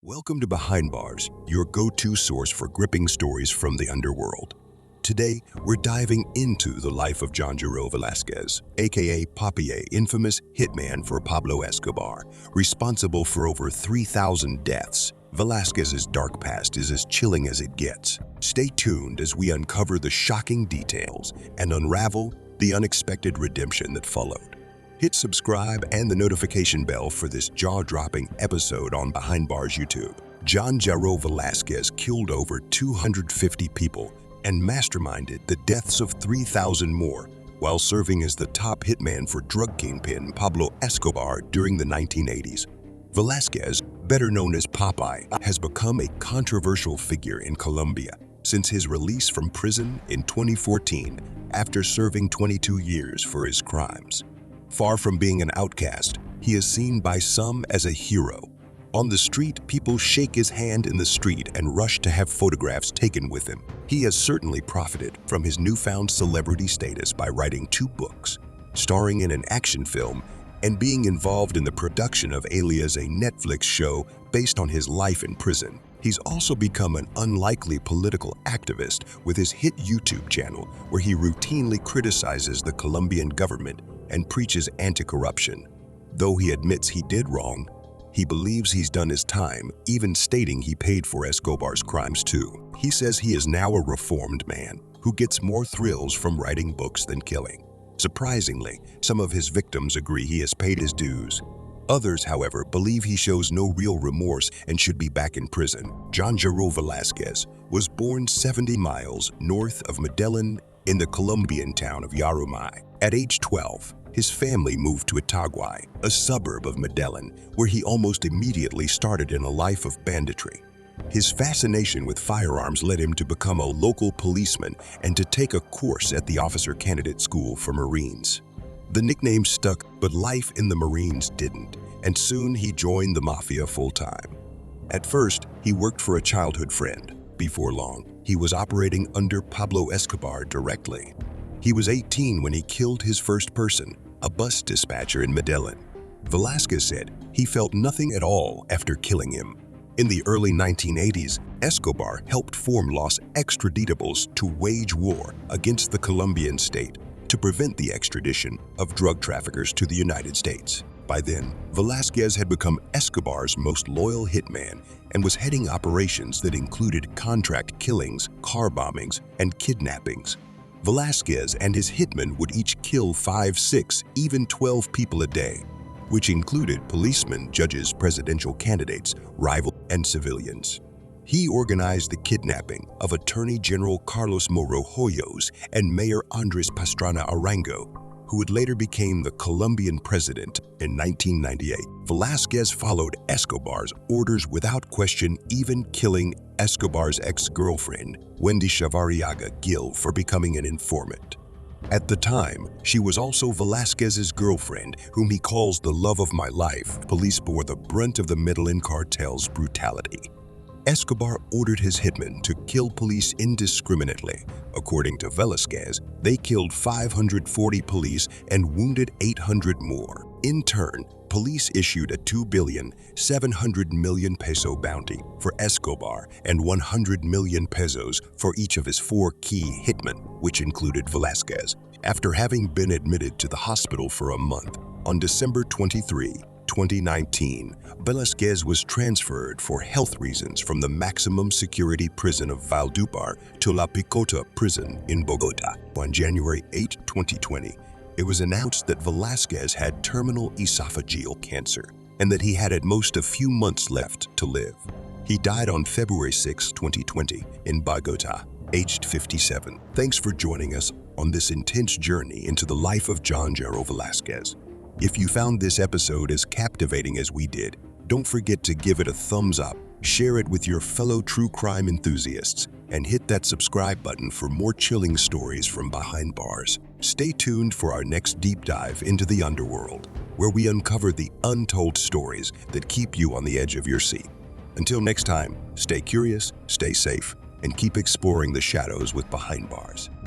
Welcome to Behind Bars, your go-to source for gripping stories from the underworld. Today, we're diving into the life of John Jairo Velasquez, aka Papi, infamous hitman for Pablo Escobar, responsible for over 3,000 deaths. Velasquez's dark past is as chilling as it gets. Stay tuned as we uncover the shocking details and unravel the unexpected redemption that followed. Hit subscribe and the notification bell for this jaw-dropping episode on Behind Bars YouTube. John Jairo Velasquez killed over 250 people and masterminded the deaths of 3,000 more while serving as the top hitman for drug kingpin Pablo Escobar during the 1980s. Velasquez, better known as Papi, has become a controversial figure in Colombia since his release from prison in 2014 after serving 22 years for his crimes. Far from being an outcast, he is seen by some as a hero. On the street, people shake his hand in the street and rush to have photographs taken with him. He has certainly profited from his newfound celebrity status by writing 2 books, starring in an action film, and being involved in the production of Alias, a Netflix show based on his life in prison. He's also become an unlikely political activist with his hit YouTube channel, where he routinely criticizes the Colombian government and preaches anti-corruption. Though he admits he did wrong, he believes he's done his time, even stating he paid for Escobar's crimes too. He says he is now a reformed man who gets more thrills from writing books than killing. Surprisingly, some of his victims agree he has paid his dues. Others, however, believe he shows no real remorse and should be back in prison. John Jairo Velasquez was born 70 miles north of Medellin in the Colombian town of Yarumay. At age 12, his family moved to Itagüí, a suburb of Medellin, where he almost immediately started in a life of banditry. His fascination with firearms led him to become a local policeman and to take a course at the officer candidate school for Marines. The nickname stuck, but life in the Marines didn't, and soon he joined the mafia full-time. At first, he worked for a childhood friend. Before long, he was operating under Pablo Escobar directly. He was 18 when he killed his first person, a bus dispatcher in Medellin. Velasquez said he felt nothing at all after killing him. In the early 1980s, Escobar helped form Los Extraditables to wage war against the Colombian state to prevent the extradition of drug traffickers to the United States. By then, Velasquez had become Escobar's most loyal hitman and was heading operations that included contract killings, car bombings, and kidnappings. Velasquez and his hitmen would each kill 5, 6, even 12 people a day, which included policemen, judges, presidential candidates, rivals, and civilians. He organized the kidnapping of Attorney General Carlos Moro Hoyos and Mayor Andres Pastrana Arango, who would later become the Colombian president in 1998. Velasquez followed Escobar's orders without question, even killing Escobar's ex-girlfriend, Wendy Chavarriaga Gil, for becoming an informant. At the time, she was also Velasquez's girlfriend, whom he calls the love of my life. Police bore the brunt of the Medellin cartel's brutality. Escobar ordered his hitmen to kill police indiscriminately. According to Velasquez, they killed 540 police and wounded 800 more. In turn, police issued a 2,700 million peso bounty for Escobar and 100 million pesos for each of his 4 key hitmen, which included Velasquez. After having been admitted to the hospital for a month, on December 23, 2019, Velasquez was transferred for health reasons from the maximum security prison of Valledupar to La Picota prison in Bogota. On January 8, 2020, it was announced that Velasquez had terminal esophageal cancer and that he had at most a few months left to live. He died on February 6, 2020 in Bogota, aged 57. Thanks for joining us on this intense journey into the life of John Jairo Velasquez. If you found this episode as captivating as we did, don't forget to give it a thumbs up, share it with your fellow true crime enthusiasts, and hit that subscribe button for more chilling stories from Behind Bars. Stay tuned for our next deep dive into the underworld, where we uncover the untold stories that keep you on the edge of your seat. Until next time, stay curious, stay safe, and keep exploring the shadows with Behind Bars.